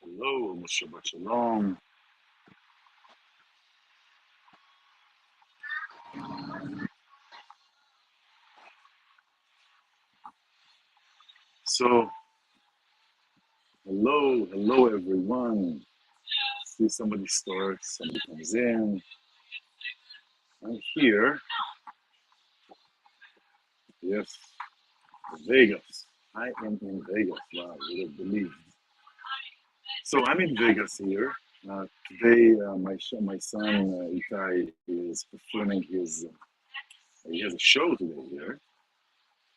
Hello, Shabbat Shalom. So, hello everyone. See somebody starts, somebody comes in. I'm here. Yes, Vegas. I am in Vegas. Wow, you would believe. So I'm in Vegas here. Today, my son Itai is performing he has a show today here.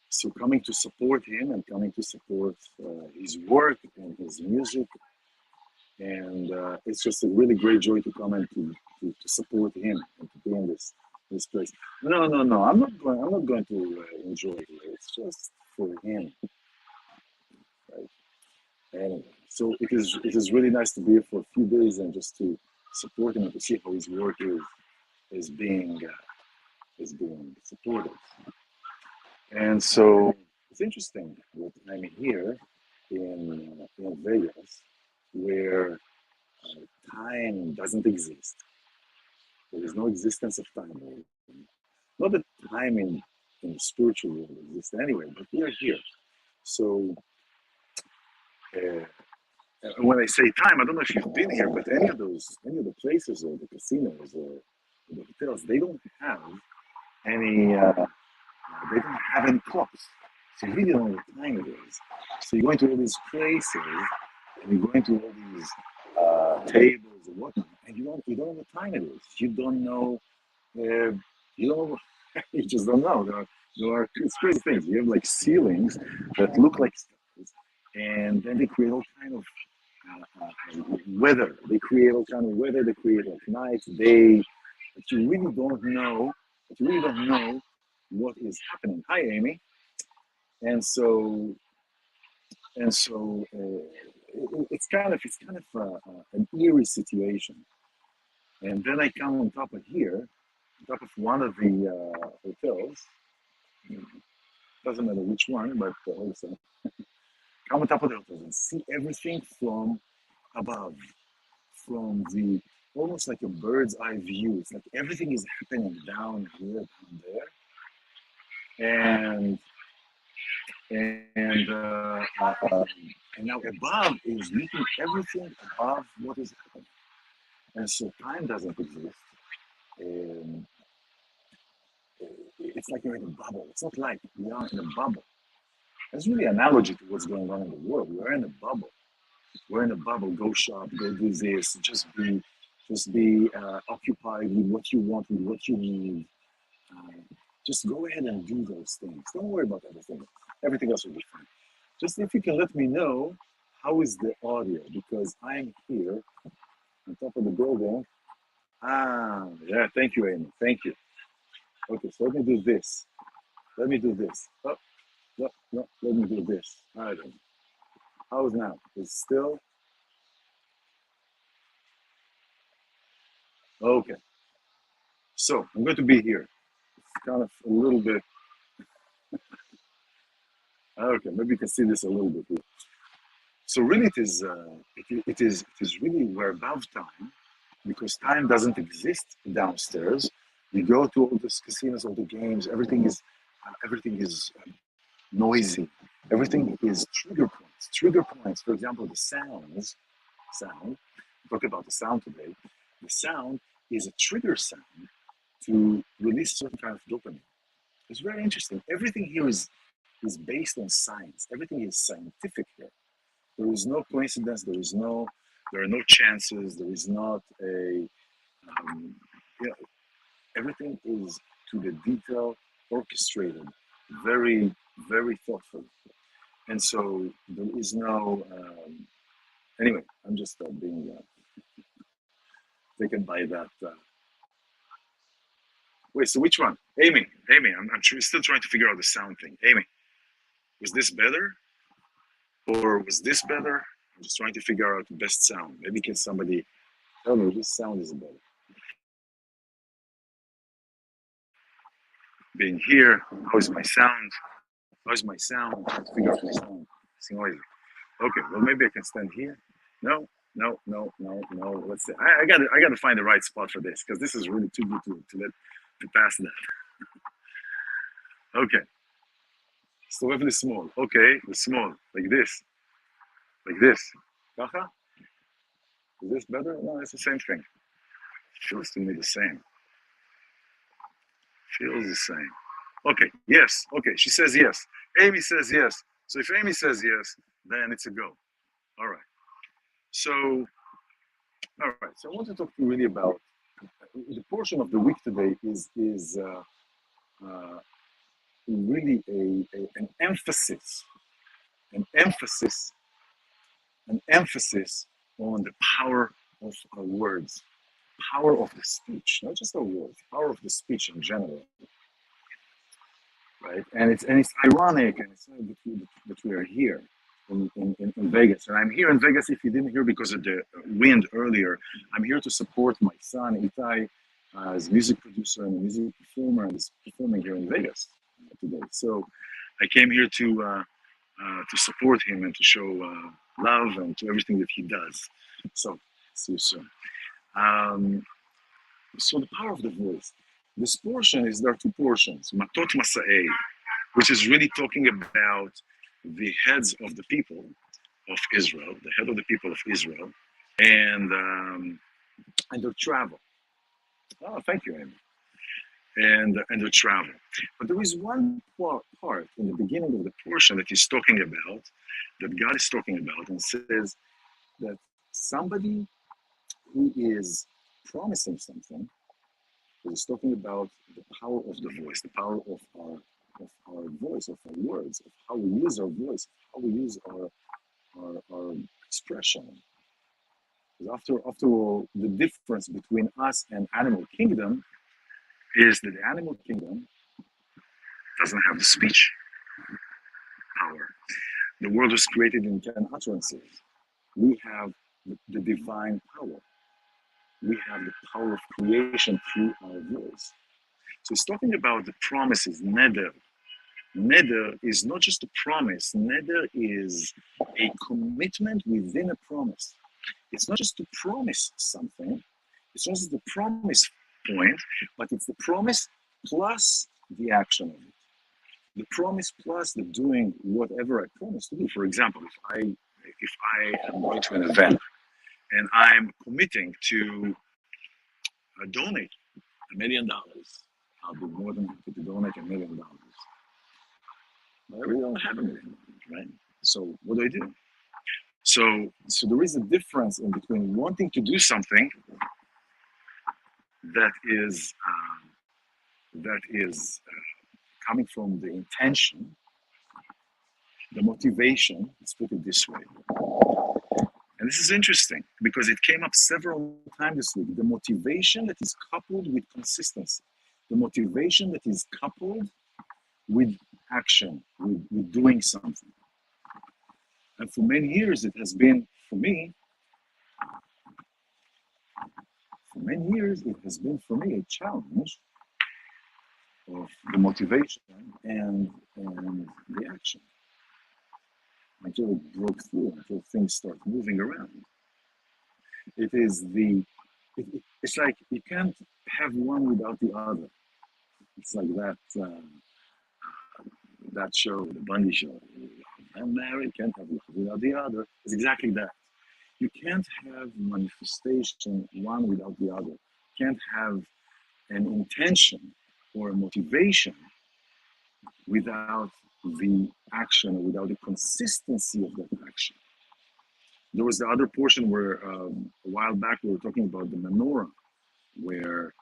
So coming to support him and coming to support his work and his music, and it's just a really great joy to come and to support him and to be in this place. No. I'm not going to enjoy it. It's just for him, right? Anyway, so it is really nice to be here for a few days and just to support him and to see how his work is being supported. And so it's interesting that I'm here in Vegas, where time doesn't exist. There is no existence of time. Not that time in the spiritual world exists anyway, but we are here. So uh, when I say time, I don't know if you've been here, but any of the places or the casinos or the hotels, any, uh, they don't have any clocks. So you really don't know what time it is. So you go into all these places and you go into all these tables and whatnot, and you don't know what time it is. You don't know. You don't. You just don't know. There are it's crazy things. You have like ceilings that look like stars, and then they create all kind of weather. They create all kind of weather. They create like night, day, but you really don't know. But you really don't know what is happening. Hi, Amy. And so it's kind of an eerie situation. And then I come on top of here, on top of one of the hotels. Doesn't matter which one, but also come on top of the hotels and see everything from above, from the almost like a bird's eye view. It's like everything is happening down here, down there, and and now above is looking everything above what is happening, and so time doesn't exist. Um, it's like you're in a bubble. It's not like we are in a bubble. It's really an analogy to what's going on in the world. We're in a bubble. We're in a bubble. Go shop. Go do this. Just be occupied with what you want, with what you need. Uh, just go ahead and do those things. Don't worry about everything. Everything else will be fine. Just if you can let me know how is the audio, because I'm here on top of the building. Yeah. Thank you, Amy. Thank you. Okay, so let me do this. Let me do this. Oh, no, no. Let me do this. All right. How's now? It's still okay. So I'm going to be here. It's kind of a little bit. Okay, maybe you can see this a little bit here. So really, it is really we're above time because time doesn't exist downstairs. You go to all these casinos, all the games, everything is noisy. Everything is trigger points. Trigger points. For example, the sound. Talk about the sound today. The sound is a trigger sound to release certain kind of dopamine. It's very interesting. Everything here is based on science. Everything is scientific here. There is no coincidence. There are no chances. There is not a, um, you know, everything is to the detail, orchestrated, very, very thoughtful. And so there is no, anyway, I'm just being taken by that. Wait, so which one? Amy, I'm still trying to figure out the sound thing. Amy, was this better? Or was this better? I'm just trying to figure out the best sound. Maybe can somebody tell me this sound is better? Being here, how is my sound? How's my sound? I'm trying to figure out my sound. It's noisy. Okay, well maybe I can stand here. No, no, no, no, no. Let's see. I gotta find the right spot for this because this is really too good to pass that. Okay, so really small. Okay, the small like this, like this. Kacha? Is this better? No, it's the same thing. Feels to me the same. Feels the same. Okay, yes. Okay, she says yes. Amy says yes. So if Amy says yes, then it's a go. All right. So, all right. So I want to talk to you really about the portion of the week today is really an emphasis, an emphasis, an emphasis on the power of our words, power of the speech, not just our words, power of the speech in general, right? And it's ironic, and it's that we are here in Vegas, and I'm here in Vegas. If you didn't hear because of the wind earlier, I'm here to support my son Itai, as a music producer and a music performer, and is performing here in Vegas today. So I came here to support him and to show love and to everything that he does. So see you soon. Um, so the power of the voice. This portion is there are two portions, Matot-Masei, which is really talking about the heads of the people of Israel, the head of the people of Israel, and their travel. Oh, thank you, Amy. And their travel. But there is one part in the beginning of the portion that he's talking about, that God is talking about, and says that somebody who is promising something is talking about the power of the voice, the power of our voice, of our words, of how we use our voice, how we use our expression. Because after all, the difference between us and animal kingdom is that the animal kingdom doesn't have the speech power. The world was created in 10 utterances. We have the divine power. We have the power of creation through our voice. So it's talking about the promises, neder. Neder is not just a promise, neder is a commitment within a promise. It's not just to promise something, it's not just the promise point, but it's the promise plus the action of it. The promise plus the doing whatever I promise to do. For example, if I am going to an event and I'm committing to donate $1 million, I'll be more than happy to donate $1 million. But I really don't have $1 million, right? So what do I do? So there is a difference in between wanting to do something that is coming from the intention, the motivation. Let's put it this way. And this is interesting because it came up several times this week. The motivation that is coupled with consistency, the motivation that is coupled with action, with doing something. And for many years, it has been, for me, a challenge of the motivation and the action until it broke through, until things start moving around. It is it's like you can't have one without the other. It's like that show, the Bundy show. I'm married, can't have one without the other. It's exactly that. You can't have manifestation one without the other. You can't have an intention or a motivation without the action or without the consistency of that action. There was the other portion where a while back we were talking about the menorah, where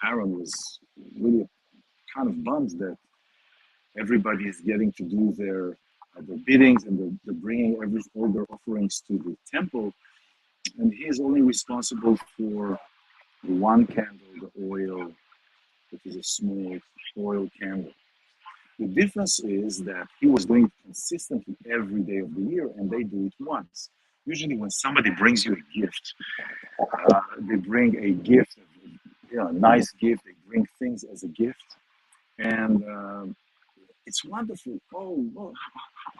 Aaron was really kind of bummed that everybody is getting to do their biddings and they're bringing all their offerings to the temple, and he is only responsible for one candle, the oil, that is a small oil candle. The difference is that he was doing it consistently every day of the year, and they do it once. Usually, when somebody brings you a gift, they bring a gift, a nice gift. They bring things as a gift, and it's wonderful. Oh, well,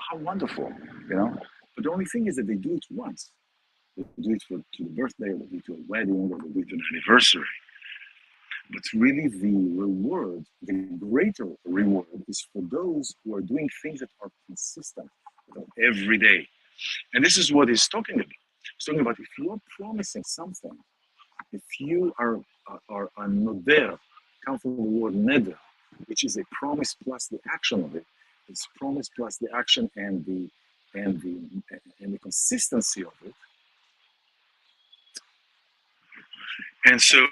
how wonderful, you know? But the only thing is that they do it once. They do it to the birthday, or they do it to a wedding, or they do it to an anniversary. But really, the reward, the greater reward, is for those who are doing things that are consistent every day. And this is what he's talking about. He's talking about if you are promising something, if you are a noder, come from the word neder, which is a promise plus the action of it. It's promise plus the action and the and the consistency of it. And so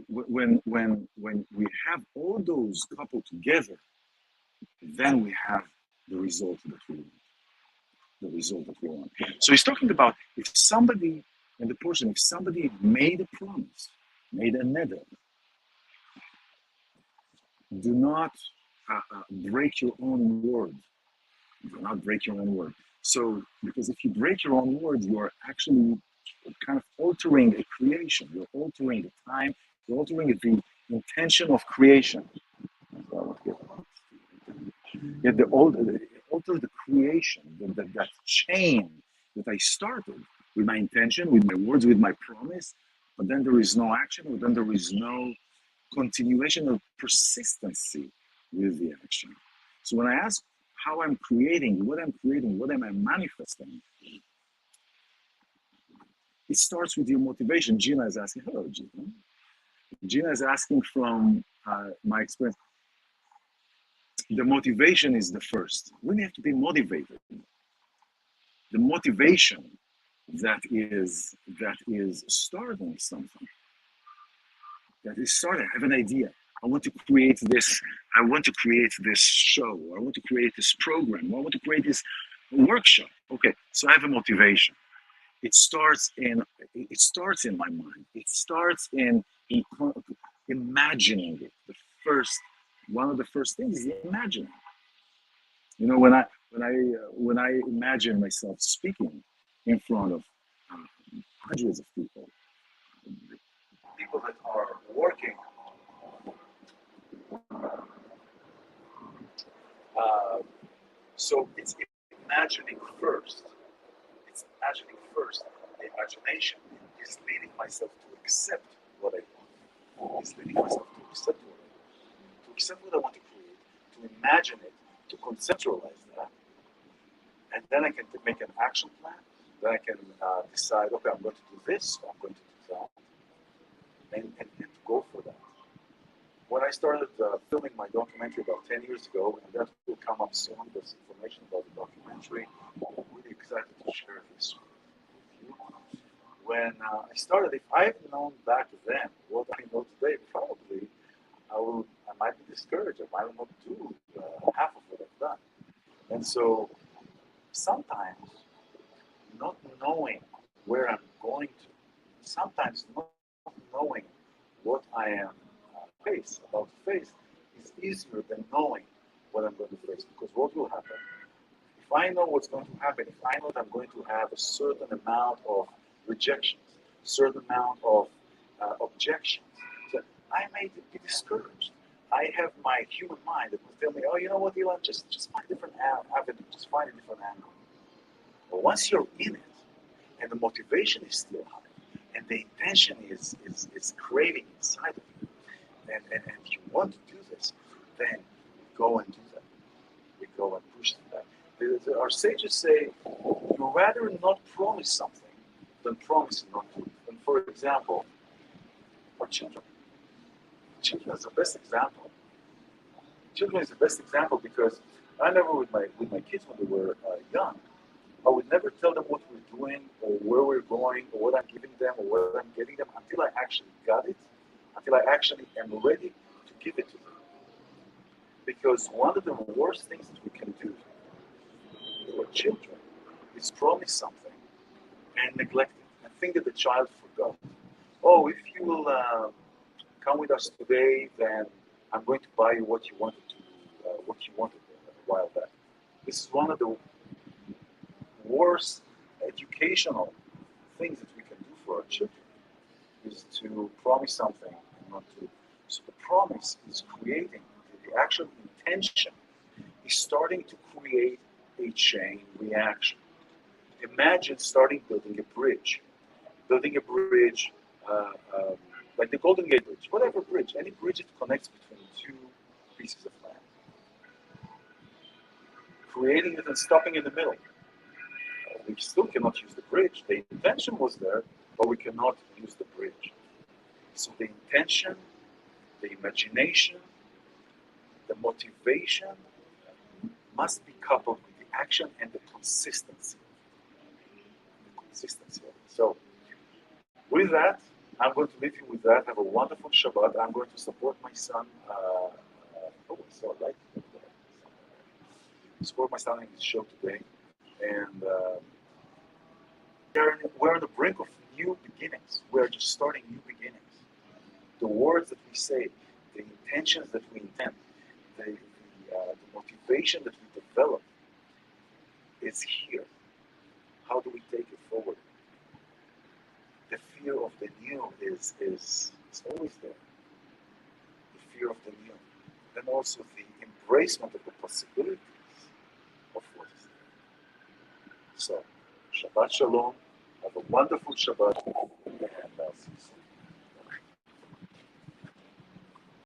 when we have all those coupled together, then we have the result that we want. The result that we want. So he's talking about if somebody in the portion, if somebody made a promise, made a neder, do not break your own word. Do not break your own word. So, because if you break your own word, you are actually kind of altering a creation. You're altering the time. You're altering the intention of creation. Yet alter the creation, that chain that I started with my intention, with my words, with my promise, but then there is no action, or then there is no continuation or persistency with the action. So when I ask how I'm creating, what am I manifesting, it starts with your motivation. Gina is asking, hello, Gina. Gina is asking from my experience. The motivation is the first. We have to be motivated. The motivation that is starting something. That is starting. I have an idea. I want to create this. I want to create this show. I want to create this program. I want to create this workshop. Okay, so I have a motivation. It starts in my mind. It starts in imagining it. One of the first things is imagining. You know, when I imagine myself speaking in front of hundreds of people that are working. So it's imagining first. It's imagining first. The imagination is leading myself to accept what I want. It's leading myself to accept what I want. To accept what I want to create, to imagine it, to conceptualize that. And then I can make an action plan. Then I can decide, okay, I'm going to do this, I'm going to do that. And to go for that. When I started filming my documentary about 10 years ago, and that will come up soon, there's information about the documentary, I'm really excited to share this with you. When I started, if I had known back then what I know today, probably I might be discouraged. I might not do half of what I've done. And so sometimes not knowing where I'm going to, sometimes not knowing what I am about to face is easier than knowing what I'm going to face. Because what will happen? If I know what's going to happen, if I know that I'm going to have a certain amount of rejections, certain amount of objections, so I may be discouraged. I have my human mind that will tell me, oh, you know what, iLan, just find a different avenue, just find a different angle. But once you're in it, and the motivation is still high, and the intention is craving inside of you, and you want to do this, then we go and do that. We go and push that. Our sages say, you rather not promise something than promise not to. And for example, our children. Children is the best example. Children is the best example because I never with my kids when they were young, I would never tell them what we're doing or where we're going or what I'm giving them or what I'm getting them until I actually got it, until I actually am ready to give it to them. Because one of the worst things that we can do to our children is promise something and neglect it and think that the child forgot. Oh, if you will come with us today, then I'm going to buy you what you wanted a while back. This is one of the worst educational things that we can do for our children is to promise something and not to. So the promise is creating, the actual intention is starting to create a chain reaction. Imagine starting building a bridge. Building a bridge like the Golden Gate Bridge, whatever bridge, any bridge that connects between two pieces of land. Creating it and stopping in the middle. We still cannot use the bridge. The intention was there, but we cannot use the bridge. So the intention, the imagination, the motivation must be coupled with the action and the consistency. So with that, I'm going to leave you with that. Have a wonderful Shabbat. I'm going to support my son. I saw a light. Support my son in his show today. And we're on the brink of new beginnings. We're just starting new beginnings. The words that we say, the intentions that we intend, the motivation that we develop is here. How do we take it forward? The fear of the new is always there. The fear of the new. And also the embracement of the possibilities of what is there. So, Shabbat Shalom. Have a wonderful Shabbat. And I'll see you soon.